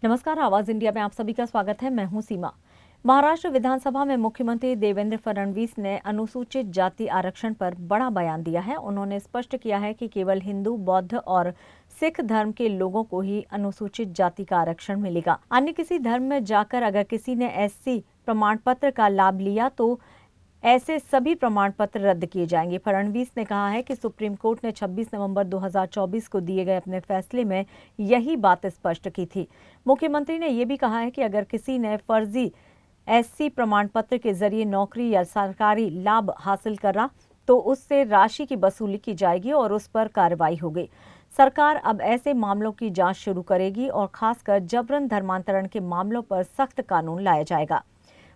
नमस्कार, आवाज इंडिया में आप सभी का स्वागत है। मैं हूं सीमा। महाराष्ट्र विधानसभा में मुख्यमंत्री देवेंद्र फडणवीस ने अनुसूचित जाति आरक्षण पर बड़ा बयान दिया है। उन्होंने स्पष्ट किया है कि केवल हिंदू, बौद्ध और सिख धर्म के लोगों को ही अनुसूचित जाति का आरक्षण मिलेगा। अन्य किसी धर्म में जाकर अगर किसी ने एससी प्रमाण पत्र का लाभ लिया तो ऐसे सभी प्रमाण पत्र रद्द किए जाएंगे। फडणवीस ने कहा है कि सुप्रीम कोर्ट ने 26 नवंबर 2024 को दिए गए अपने फैसले में यही बात स्पष्ट की थी। मुख्यमंत्री ने यह भी कहा है कि अगर किसी ने फर्जी एससी प्रमाण पत्र के जरिए नौकरी या सरकारी लाभ हासिल करा तो उससे राशि की वसूली की जाएगी और उस पर कार्रवाई होगी। सरकार अब ऐसे मामलों की जांच शुरू करेगी और खासकर जबरन धर्मांतरण के मामलों पर सख्त कानून लाया जाएगा।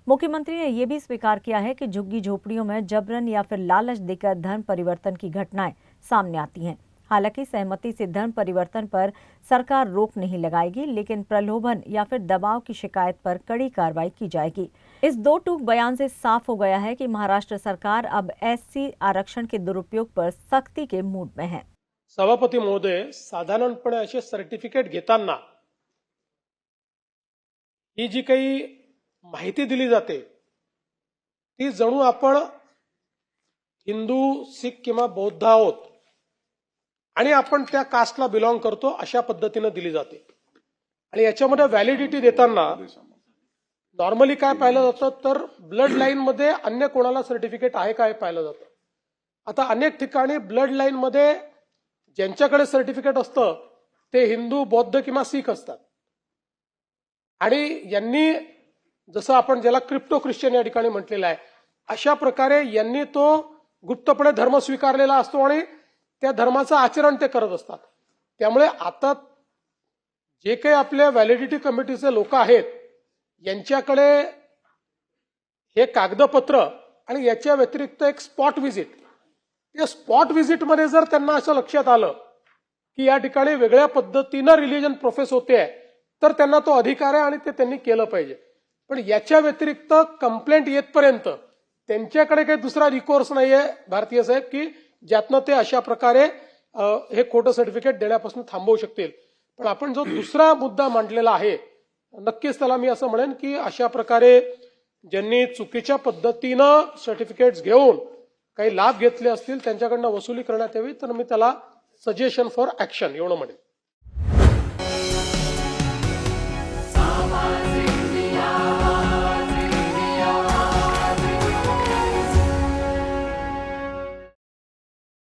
मुख्यमंत्री ने यह भी स्वीकार किया है कि झुग्गी झोपड़ियों में जबरन या फिर लालच देकर धर्म परिवर्तन की घटनाएं सामने आती हैं। हालांकि सहमति से धर्म परिवर्तन पर सरकार रोक नहीं लगाएगी, लेकिन प्रलोभन या फिर दबाव की शिकायत पर कड़ी कार्रवाई की जाएगी। इस दो टूक बयान से साफ हो गया है कि महाराष्ट्र सरकार अब एससी आरक्षण के दुरुपयोग पर सख्ती के मूड में है। सभापती महोदय, साधारणपणे असे सर्टिफिकेट घेताना ही जी काही माहिती दिली जाते ती जणू आपण हिंदू, सिख किंवा बौद्ध आहोत आणि आपण त्या कास्टला बिलॉंग करतो अशा पद्धतीने दिली जाते। आणि याच्यामध्ये व्हॅलिडिटी देताना नॉर्मली काय पाहिलं जातं तर ब्लड लाईन मध्ये अन्य कोणाला सर्टिफिकेट आहे का हे पाहिलं जातं। आता अनेक ठिकाणी ब्लड लाईन मध्ये ज्यांच्याकडे सर्टिफिकेट असतं ते हिंदू, बौद्ध किंवा सिख असतात आणि यांनी जसं आपण ज्याला क्रिप्टो ख्रिश्चन या ठिकाणी म्हटलेलं आहे अशा प्रकारे यांनी तो गुप्तपणे धर्म स्वीकारलेला असतो आणि त्या धर्माचं आचरण ते करत असतात। त्यामुळे आता जे काही आपल्या व्हॅलिडिटी कमिटीचे लोक आहेत यांच्याकडे हे कागदपत्र आणि याच्या व्यतिरिक्त एक स्पॉट व्हिजिट, या स्पॉट व्हिजिट मध्ये जर त्यांना असं लक्षात आलं की या ठिकाणी वेगळ्या पद्धतीने रिलिजन प्रोफेस होते तर त्यांना तो अधिकार आहे आणि ते त्यांनी केलं पाहिजे। पण याच्या व्यतिरिक्त कंप्लेंट येतपर्यंत त्यांच्याकडे काही दुसरा रिकोर्स नाहीये भारतीय साहेब की ज्यातनं ते अशा प्रकारे हे खोटं सर्टिफिकेट देण्यापासून थांबवू शकतील। पण आपण जो दुसरा मुद्दा मांडलेला आहे नक्कीच त्याला मी असं म्हणेन की अशा प्रकारे ज्यांनी चुकीच्या पद्धतीनं सर्टिफिकेट्स घेऊन काही लाभ घेतले असतील त्यांच्याकडनं वसुली करण्यात यावी, तर मी त्याला सजेशन फॉर ऍक्शन एवढं म्हणेन।